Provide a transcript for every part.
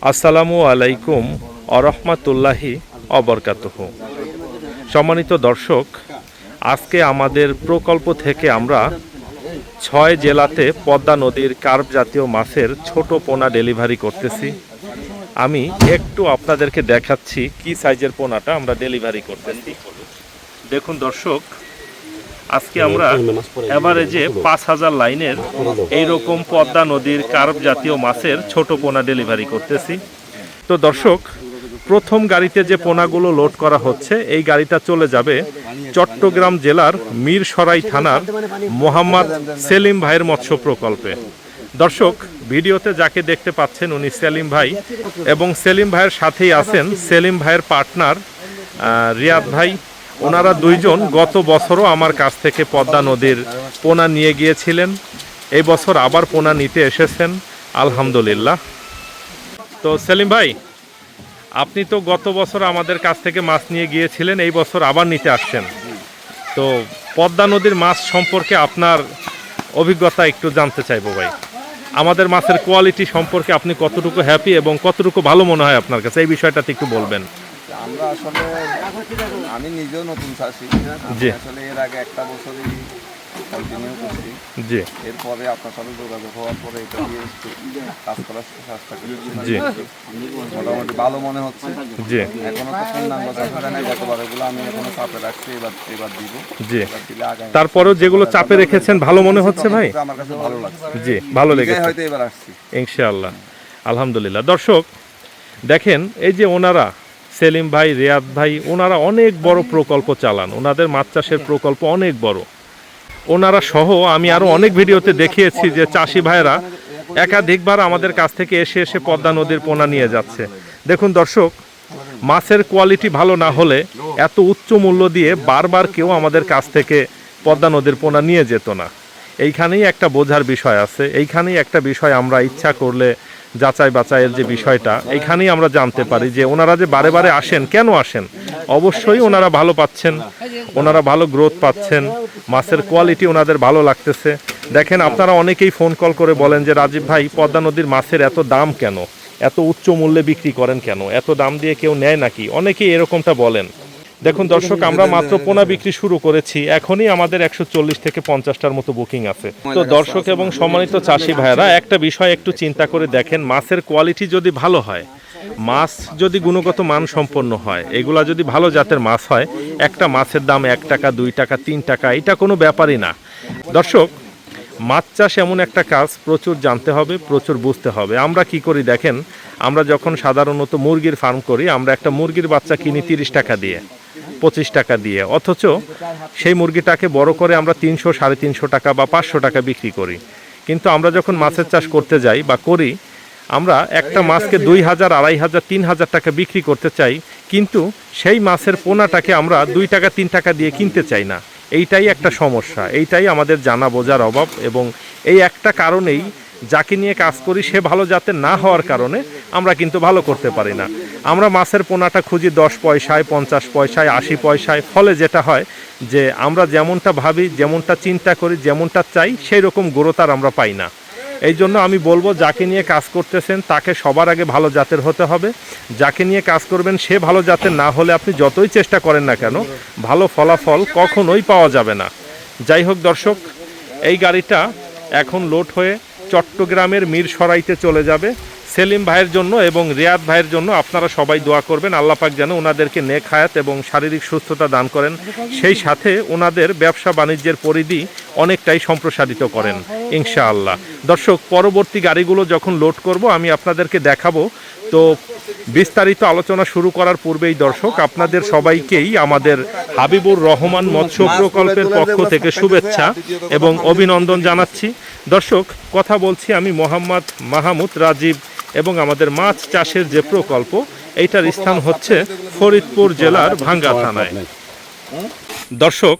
আসসালামু আলাইকুম আরহামাতুল্লাহি অবরকাতুহু। সম্মানিত দর্শক, আজকে আমাদের প্রকল্প থেকে আমরা 6 জেলাতে পদ্মা নদীর কার্প জাতীয় মাছের ছোট পোনা ডেলিভারি করতেছি। আমি একটু আপনাদেরকে দেখাচ্ছি কি সাইজের পোনাটা আমরা ডেলিভারি করতেছি। দেখুন দর্শক, আজকে আমরা এভারেজে 5000 লাইনের এইরকম পদ্মা নদীর কার্প জাতীয় মাছের ছোট পোনা ডেলিভারি করতেছি। তো দর্শক, প্রথম গাড়িতে যে পোনাগুলো লোড করা হচ্ছে এই গাড়িটা চলে যাবে চট্টগ্রাম জেলার মিরসরাই থানার মোহাম্মদ সেলিম ভাইয়ের মৎস্য প্রকল্পে। দর্শক, ভিডিওতে যাকে দেখতে পাচ্ছেন উনি সেলিম ভাই, এবং সেলিম ভাইয়ের সাথেই আছেন সেলিম ভাইয়ের পার্টনার রিয়াদ ভাই। ওনারা দুইজন গত বছরও আমার কাছ থেকে পদ্মা নদীর পোনা নিয়ে গিয়েছিলেন, এই বছর আবার পোনা নিতে এসেছেন আলহামদুলিল্লাহ। তো সেলিম ভাই, আপনি তো গত বছর আমাদের কাছ থেকে মাছ নিয়ে গিয়েছিলেন, এই বছর আবার নিতে আসছেন। তো পদ্মা নদীর মাছ সম্পর্কে আপনার অভিজ্ঞতা একটু জানতে চাইবো ভাই। আমাদের মাছের কোয়ালিটি সম্পর্কে আপনি কতটুকু হ্যাপি এবং কতটুকু ভালো মনে হয় আপনার কাছে, এই বিষয়টাতে একটু বলবেন। আমরা আসলে আমি নিজেও নতুন চাষি, আসলে এর আগে একটা বছরই কন্টিনিউ করছি। জি, এরপরে আপনার সাথে যোগাযোগ হওয়ার পরে এটা দিয়ে কাজ করার চেষ্টা করছি। জি, মোটামুটি ভালো মনে হচ্ছে। জি, এখনো তো পূর্ণাঙ্গ চাষ হয় নাই, গতবার এগুলো আমি এখনো চাপে রাখছি, এবার দিব। জি, তারপরেও যেগুলো চাপে রেখেছেন ভালো মনে হচ্ছে ভাই? আমার কাছে ভালো লাগছে। জি, ভালো লেগেছে, হয়তো এবার আসছি ইনশাআল্লাহ আলহামদুলিল্লাহ। দর্শক দেখেন, এই যে ওনারা সেলিম ভাই, রিয়াদ ভাই, ওনারা অনেক বড় প্রকল্প চালান, ওনাদের মাছ চাষের প্রকল্প অনেক বড়। ওনারা সহ আমি আরও অনেক ভিডিওতে দেখিয়েছি যে চাষি ভাইরা একাধিকবার আমাদের কাছ থেকে এসে এসে পদ্মা নদীর পোনা নিয়ে যাচ্ছে। দেখুন দর্শক, মাছের কোয়ালিটি ভালো না হলে এত উচ্চ মূল্য দিয়ে বারবার কেউ আমাদের কাছ থেকে পদ্মা নদীর পোনা নিয়ে যেত না। এইখানেই একটা বোঝার বিষয় আছে, এইখানেই একটা বিষয় আমরা ইচ্ছা করলে যাচাই বাছাইয়ের যে বিষয়টা, এইখানেই আমরা জানতে পারি যে ওনারা যে বারে বারে আসেন, কেন আসেন। অবশ্যই ওনারা ভালো পাচ্ছেন, ওনারা ভালো গ্রোথ পাচ্ছেন, মাছের কোয়ালিটি ওনাদের ভালো লাগতেছে। দেখেন, আপনারা অনেকেই ফোন কল করে বলেন যে রাজীব ভাই, পদ্মা নদীর মাছের এত দাম কেন, এত উচ্চ মূল্যে বিক্রি করেন কেন, এত দাম দিয়ে কেউ নেয় নাকি, অনেকেই এরকমটা বলেন। দেখুন দর্শক, আমরা মাত্র পোনা বিক্রি শুরু করেছি, এখনই আমাদের 140 থেকে 50টার মতো বুকিং আছে। তো দর্শক এবং সম্মানিত চাষি ভাইরা, একটা বিষয় একটু চিন্তা করে দেখেন, মাছের কোয়ালিটি যদি ভালো হয়, মাছ যদি গুণগত মান সম্পন্ন হয়, এগুলা যদি ভালো জাতের মাছ হয়, একটা মাছের দাম 1 টাকা 2 টাকা 3 টাকা, এটা কোনো ব্যাপারই না। দর্শক, মাছ চাষ এমন একটা কাজ, প্রচুর জানতে হবে, প্রচুর বুঝতে হবে। আমরা কি করি দেখেন, আমরা যখন সাধারণত মুরগির ফার্ম করি, আমরা একটা মুরগির বাচ্চা কিনি 30 টাকা দিয়ে, 25 টাকা দিয়ে, অথচ সেই মুরগিটাকে বড় করে আমরা 300, 350 টাকা বা 500 টাকা বিক্রি করি। কিন্তু আমরা যখন মাছের চাষ করতে যাই বা করি, আমরা একটা মাছকে 2000, 2500, 3000 টাকা বিক্রি করতে চাই, কিন্তু সেই মাছের পোনাটাকে আমরা 2 টাকা 3 টাকা দিয়ে কিনতে চাই না। এইটাই একটা সমস্যা, এইটাই আমাদের জানা বোঝার অভাব, এবং এই একটা কারণেই যাকে নিয়ে কাজ করি সে ভালো জাতের না হওয়ার কারণে আমরা কিন্তু ভালো করতে পারি না। আমরা মাছের পোনাটা খুঁজি 10 পয়সায়, 50 পয়সায়, 80 পয়সায়। ফলে যেটা হয় যে আমরা যেমনটা ভাবি, যেমনটা চিন্তা করি, যেমনটা চাই, সেই রকম গ্রোথ আর আমরা পাই না। এই জন্য আমি বলবো, যাকে নিয়ে কাজ করতেছেন তাকে সবার আগে ভালো জাতের হতে হবে। যাকে নিয়ে কাজ করবেন সে ভালো জাতের না হলে আপনি যতই চেষ্টা করেন না কেন, ভালো ফলাফল কখনোই পাওয়া যাবে না। যাই হোক দর্শক, এই গাড়িটা এখন লোড হয়ে চট্টগ্রামের মিরসরাইতে চলে যাবে। সেলিম ভাইয়ের জন্য এবং রিয়াদ ভাইয়ের জন্য আপনারা সবাই দোয়া করবেন, আল্লাহ পাক যেন ওনাদেরকে নেক হায়াত এবং শারীরিক সুস্থতা দান করেন, সেই সাথে ওনাদের ব্যবসা বাণিজ্যের পরিধি অনেকটাই সম্প্রসারিত করেন ইনশাআল্লাহ। দর্শক, পরবর্তী গাড়িগুলো যখন লোড করব আমি আপনাদেরকে দেখাবো। তো বিস্তারিত আলোচনা শুরু করার পূর্বেই দর্শক, আপনাদের সবাইকেই আমাদের হাবিবুর রহমান মৎস্য প্রকল্পের পক্ষ থেকে শুভেচ্ছা এবং অভিনন্দন জানাচ্ছি। দর্শক, কথা বলছি আমি মোহাম্মদ মাহমুদ রাজীব, এবং আমাদের মাছ চাষের যে প্রকল্প, এইটার স্থান হচ্ছে ফরিদপুর জেলার ভাঙ্গা থানায়। দর্শক,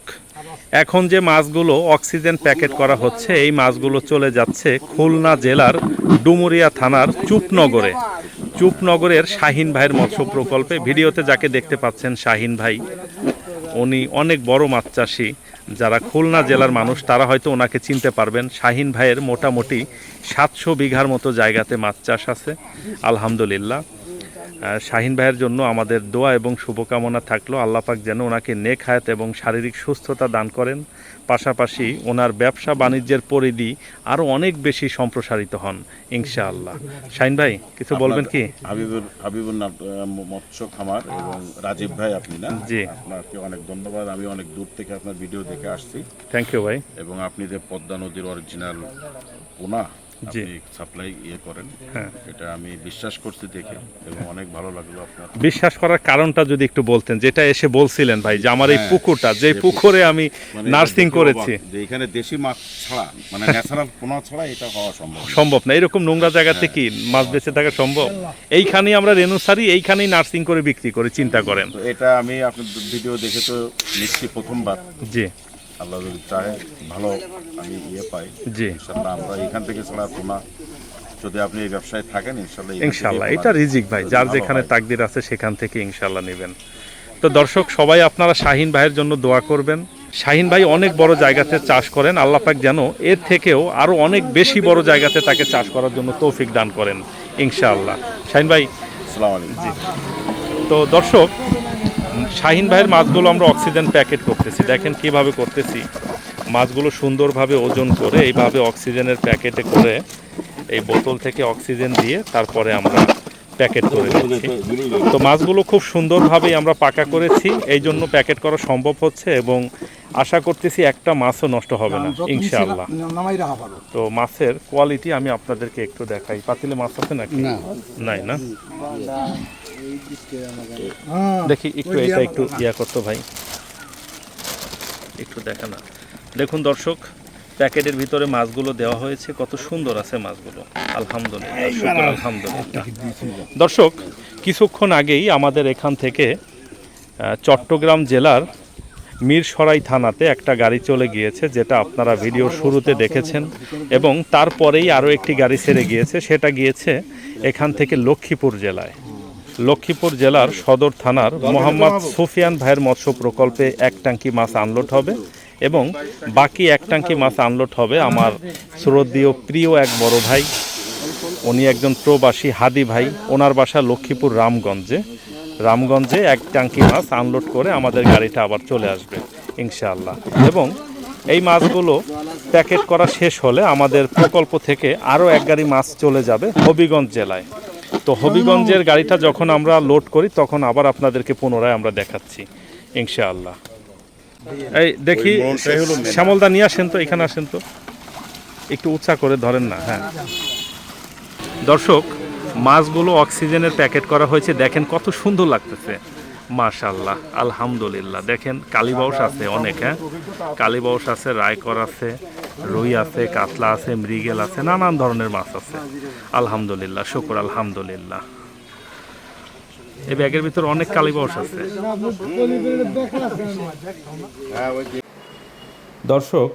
এখন যে মাছগুলো অক্সিজেন প্যাকেট করা হচ্ছে, এই মাছগুলো চলে যাচ্ছে খুলনা জেলার ডুমুরিয়া থানার চুপনগরে। চুপনগরের শাহিন ভাইয়ের মৎস্য প্রকল্পে। ভিডিওতে যাকে দেখতে পাচ্ছেন শাহিন ভাই, উনি অনেক বড় মাছ চাষি, যারা খুলনা জেলার মানুষ তারা হয়তো ওনাকে চিনতে পারবেন। শাহিন ভাইয়ের মোটামুটি 700 বিঘার মতো জায়গাতে মাছ চাষ আছে আলহামদুলিল্লাহ। শাহিন ভাইয়ের জন্য আমাদের দোয়া এবং শুভকামনা থাকলো। আল্লাহ পাক যেন ওনাকে নেক হায়াত এবং শারীরিক সুস্থতা দান করেন, পাশাপাশি ওনার ব্যবসা বাণিজ্যের পরিধি আরও অনেক বেশি সম্প্রসারিত হন ইনশাআল্লাহ। শাহিন ভাই কিছু বলবেন কি? হাবিবুর মৎস্য খামার এবং রাজীব ভাই আপনি না? জি, আপনাকে অনেক ধন্যবাদ। আমি অনেক দূর থেকে আপনার ভিডিও দেখে আসছি। থ্যাংক ইউ ভাই। এবং আপনি যে পদ্মা নদীর অরিজিনাল পোনা জি, আপনি সাপ্লাই করেন, হ্যাঁ, এটা আমি বিশ্বাস করছি দেখে এবং অনেক ভালো লাগলো আপনার। বিশ্বাস করার কারণটা যদি একটু বলতেন, যেটা এসে বলছিলেন ভাই যে আমার এই হ্যাঁ, পুকুরটা, যে সে পুকুরে আমি মানে নার্সিং এটা দেখে করেছি, অবাক যে এখানে দেশি মাছ ছাড়া মানে ন্যাচারাল পোনা ছাড়া এটা হওয়া সম্ভব না। সম্ভব না। এরকম নোংরা জায়গাতে কি মাছ বেঁচে থাকা সম্ভব? এইখানেই আমরা রেনুসারি, এইখানেই নার্সিং করে বিক্রি করি, চিন্তা করেন। তো এটা আমি আপনার ভিডিও দেখে তো নিশ্চয়ই প্রথমবার, জি আল্লাহ যদি চাহে ভালো আমি পাই জি, ইনশাল্লাহ। আমরা এখান থেকে ছাড়া পোনা, যদি আপনি এই ব্যবসায় থাকেন ইনশাল্লাহ ইনশাল্লাহ এটা রিজিক ভাই, যার যেখানে তাকদির আছে সেখান থেকে ইনশাল্লাহ নেবেন। তো দর্শক সবাই আপনারা শাহিন ভাইয়ের জন্য দোয়া করবেন। শাহিন ভাই অনেক বড় জায়গাতে চাষ করেন, আল্লাহ পাক যেন এর থেকেও আরও অনেক বেশি বড় জায়গাতে তাকে চাষ করার জন্য তৌফিক দান করেন ইনশাআল্লাহ। শাহিন ভাই, আসসালামু আলাইকুম। জি। তো দর্শক শাহিন ভাইয়ের মাছগুলো আমরা অক্সিজেন প্যাকেট করতেছি, দেখেন কিভাবে করতেছি। মাছগুলো সুন্দরভাবে ওজন করে এইভাবে অক্সিজেনের প্যাকেটে করে এই বোতল থেকে অক্সিজেন দিয়ে তারপরে আমরা প্যাকেট করে দিচ্ছি। তো মাছগুলো খুব সুন্দরভাবেই আমরা পাকা করেছি, এই জন্য প্যাকেট করা সম্ভব হচ্ছে এবং আশা করতেছি একটা মাছও নষ্ট হবে না ইনশাআল্লাহ। তো মাছের কোয়ালিটি আমি আপনাদেরকে একটু দেখাই। পাতিলে মাছ আছে নাকি? নাই না? দেখি একটু, এটা একটু ইয়া করতো ভাই, একটু দেখা না। দেখুন দর্শক, প্যাকেটের ভিতরে মাছগুলো দেওয়া হয়েছে, কত সুন্দর আছে মাছগুলো আলহামদুলিল্লাহ, শুকর আলহামদুলিল্লাহ। দর্শক কিছুক্ষণ আগেই আমাদের এখান থেকে চট্টগ্রাম জেলার মিরসরাই থানাতে একটা গাড়ি চলে গিয়েছে, যেটা আপনারা ভিডিওর শুরুতে দেখেছেন, এবং তারপরেই আরও একটি গাড়ি ছেড়ে গিয়েছে। সেটা গিয়েছে এখান থেকে লক্ষ্মীপুর জেলায়। লক্ষ্মীপুর জেলার সদর থানার মোহাম্মদ সুফিয়ান ভাইয়ের মৎস্য প্রকল্পে এক ট্যাঙ্কি মাছ আনলোড হবে এবং বাকি এক ট্যাঙ্কি মাছ আনলোড হবে আমার শ্রদ্ধেয় প্রিয় এক বড় ভাই, উনি একজন প্রবাসী হাদি ভাই, ওনার বাসা লক্ষ্মীপুর রামগঞ্জে এক ট্যাঙ্কি মাছ আনলোড করে আমাদের গাড়িটা আবার চলে আসবে ইনশাআল্লাহ। এবং এই মাছগুলো প্যাকেট করা শেষ হলে আমাদের প্রকল্প থেকে আরও এক গাড়ি মাছ চলে যাবে হবিগঞ্জ জেলায়। তো হবিগঞ্জের গাড়িটা যখন আমরা লোড করি তখন আবার আপনাদেরকে পুনরায় আমরা দেখাচ্ছি ইনশাআল্লাহ। এই দেখি শ্যামলদা নিয়ে আসেন তো, এখানে আসেন তো, একটু উঁচা করে ধরেন না। হ্যাঁ দর্শক, মাছগুলো অক্সিজেনের প্যাকেট করা হয়েছে, দেখেন কত সুন্দর লাগতেছে মাশাআল্লাহ আলহামদুলিল্লাহ। দেখেন কালীবাউস আছে অনেক, হ্যাঁ কালীবাউস আছে, রায়কর আছে, রুই আছে, কাতলা আছে, মৃগেল আছে, নানান ধরনের মাছ আছে আলহামদুলিল্লাহ, শুকর আলহামদুলিল্লাহ। এই ব্যাগের ভিতর অনেক কালীবাউস আছে। দর্শক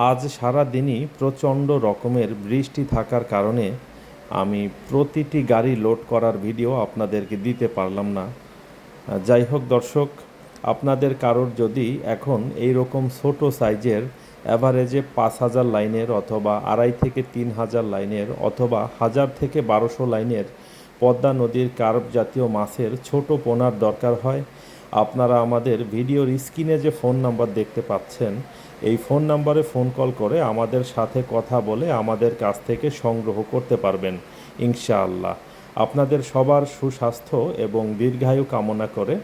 আজ সারা দিনই প্রচণ্ড রকমের বৃষ্টি থাকার কারণে আমি প্রতিটি গাড়ি লোড করার ভিডিও আপনাদেরকে দিতে পারলাম না। যাই হোক দর্শক, আপনাদের কারোর যদি এখন এই রকম ছোট সাইজের অ্যাভারেজে 5000 লাইনের অথবা 2500 থেকে 3000 লাইনের অথবা 1000 থেকে 1200 লাইনের পদ্মা নদীর কার্প জাতীয় মাছের ছোট পোনার দরকার হয়, আপনারা আমাদের ভিডিওর স্ক্রিনে যে ফোন নাম্বার দেখতে পাচ্ছেন এই ফোন নাম্বারে ফোন কল করে আমাদের সাথে কথা বলে আমাদের কাছ থেকে সংগ্রহ করতে পারবেন ইনশাআল্লাহ। আপনাদের সবার সুস্বাস্থ্য এবং দীর্ঘায়ু কামনা করে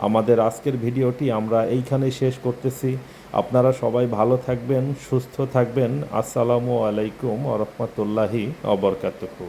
আমাদের আজকের ভিডিওটি আমরা এইখানেই শেষ করতেছি। আপনারা সবাই ভালো থাকবেন, সুস্থ থাকবেন। আসসালামু আলাইকুম ওয়া রাহমাতুল্লাহি ওয়া বারাকাতুহু।